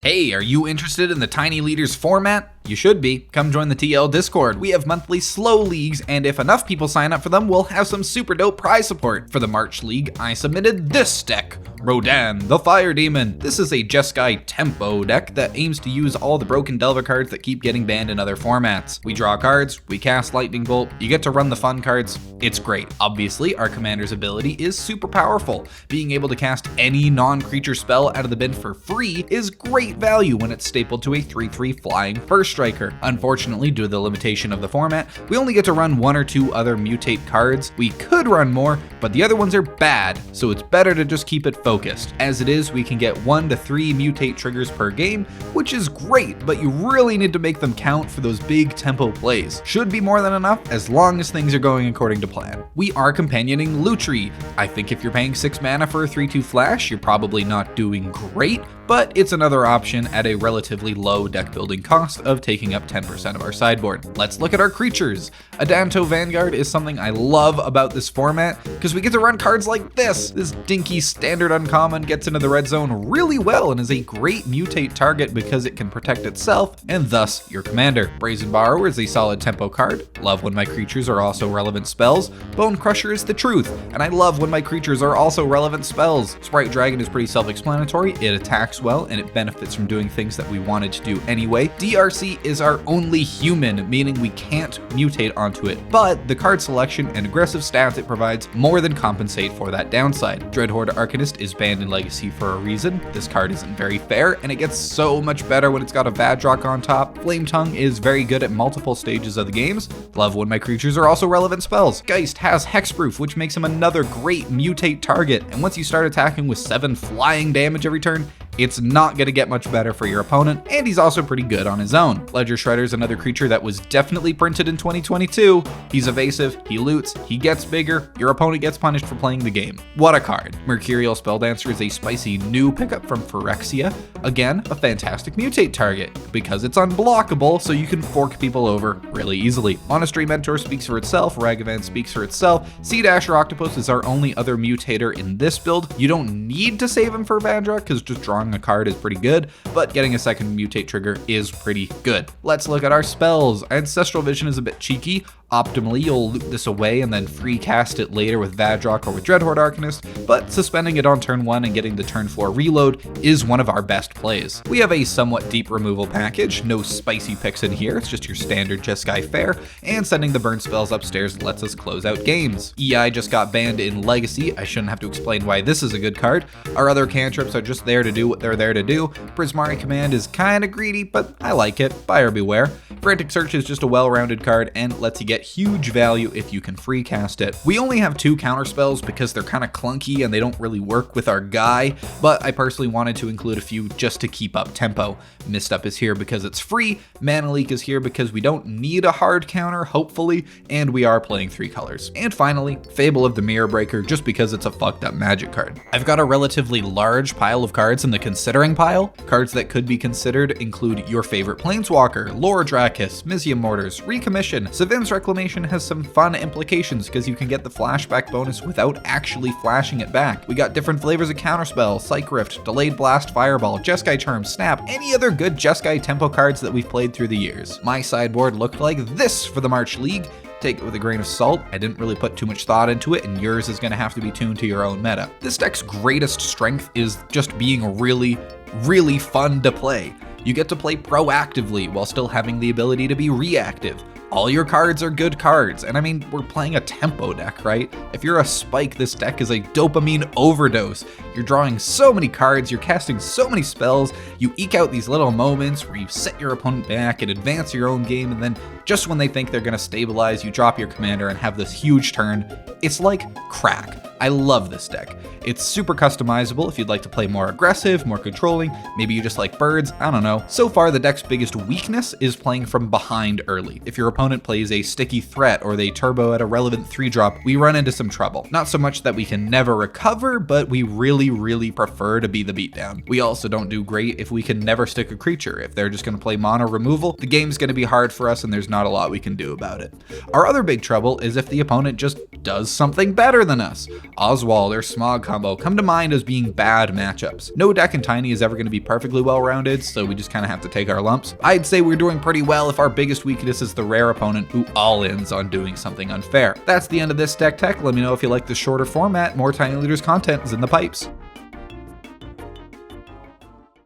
Hey, are you interested in the Tiny Leaders format? You should be. Come join the TL Discord. We have monthly slow leagues, and if enough people sign up for them, we'll have some super dope prize support. For the March League, I submitted this deck, Rodan, the Fire Demon. This is a Jeskai tempo deck that aims to use all the broken Delver cards that keep getting banned in other formats. We draw cards, we cast Lightning Bolt, you get to run the fun cards. It's great. Obviously, our commander's ability is super powerful. Being able to cast any non-creature spell out of the bin for free is great value when it's stapled to a 3/3 flying first striker. Unfortunately, due to the limitation of the format, we only get to run one or two other mutate cards. We could run more, but the other ones are bad, so it's better to just keep it focused. As it is, we can get 1 to 3 mutate triggers per game, which is great, but you really need to make them count for those big tempo plays. Should be more than enough as long as things are going according to plan. We are companioning Lutri. I think if you're paying 6 mana for a 3/2 flash, you're probably not doing great, but it's another option at a relatively low deck building cost of taking up 10% of our sideboard. Let's look at our creatures. Adanto Vanguard is something I love about this format because we get to run cards like this. This dinky standard uncommon gets into the red zone really well and is a great mutate target because it can protect itself and thus your commander. Brazen Borrower is a solid tempo card. Love when my creatures are also relevant spells. Bone Crusher is the truth, and I love when my creatures are also relevant spells. Sprite Dragon is pretty self-explanatory. It attacks well and it benefits from doing things that we wanted to do anyway. DRC is our only human, meaning we can't mutate onto it, but the card selection and aggressive stats it provides more than compensate for that downside. Dreadhorde Arcanist is banned in Legacy for a reason. This card isn't very fair, and it gets so much better when it's got a Vadrok on top. Flame Tongue is very good at multiple stages of the games. Love when my creatures are also relevant spells. Geist has Hexproof, which makes him another great mutate target, and once you start attacking with 7 flying damage every turn, it's not going to get much better for your opponent, and he's also pretty good on his own. Ledger Shredder is another creature that was definitely printed in 2022. He's evasive, he loots, he gets bigger, your opponent gets punished for playing the game. What a card. Mercurial Spelldancer is a spicy new pickup from Phyrexia. Again, a fantastic mutate target, because it's unblockable, so you can fork people over really easily. Monastery Mentor speaks for itself, Ragavan speaks for itself. Sea Dasher Octopus is our only other mutator in this build. You don't need to save him for Vadrok, because just drawing a card is pretty good, but getting a second mutate trigger is pretty good. Let's look at our spells. Ancestral Vision is a bit cheeky. Optimally, you'll loot this away and then free cast it later with Vadrok or with Dreadhorde Arcanist, but suspending it on turn 1 and getting the turn 4 reload is one of our best plays. We have a somewhat deep removal package, no spicy picks in here, it's just your standard Jeskai fare, and sending the burn spells upstairs lets us close out games. EI just got banned in Legacy, I shouldn't have to explain why this is a good card. Our other cantrips are just there to do what they're there to do. Prismari Command is kinda greedy, but I like it, buyer beware. Frantic Search is just a well-rounded card and lets you get huge value if you can free cast it. We only have 2 counter spells because they're kind of clunky and they don't really work with our guy, but I personally wanted to include a few just to keep up tempo. Mist Up is here because it's free, Mana Leak is here because we don't need a hard counter, hopefully, and we are playing 3 colors. And finally, Fable of the Mirror Breaker just because it's a fucked up magic card. I've got a relatively large pile of cards in the considering pile. Cards that could be considered include your favorite Planeswalker, Lore Drakis, Mizzium Mortars, Recommission. Savim's Reclamation has some fun implications because you can get the flashback bonus without actually flashing it back. We got different flavors of counterspell, Psych Rift, Delayed Blast, Fireball, Jeskai Charm, Snap, any other good Jeskai tempo cards that we've played through the years. My sideboard looked like this for the March League. Take it with a grain of salt. I didn't really put too much thought into it, and yours is going to have to be tuned to your own meta. This deck's greatest strength is just being really fun to play. You get to play proactively while still having the ability to be reactive. All your cards are good cards, and I mean, we're playing a tempo deck, right? If you're a spike, this deck is a dopamine overdose. You're drawing so many cards, you're casting so many spells, you eke out these little moments where you set your opponent back and advance your own game, and then just when they think they're gonna stabilize, you drop your commander and have this huge turn. It's like crack. I love this deck. It's super customizable if you'd like to play more aggressive, more controlling, maybe you just like birds, I don't know. So far, the deck's biggest weakness is playing from behind early. If your opponent plays a sticky threat or they turbo at a relevant 3-drop, we run into some trouble. Not so much that we can never recover, but we really prefer to be the beatdown. We also don't do great if we can never stick a creature. If they're just gonna play mono removal, the game's gonna be hard for us and there's not a lot we can do about it. Our other big trouble is if the opponent just does something better than us. Oswald or Smog combo come to mind as being bad matchups. No deck in Tiny is ever going to be perfectly well-rounded, so we just kind of have to take our lumps. I'd say we're doing pretty well if our biggest weakness is the rare opponent who all-ins on doing something unfair. That's the end of this deck tech. Let me know if you like the shorter format. More Tiny Leaders content is in the pipes.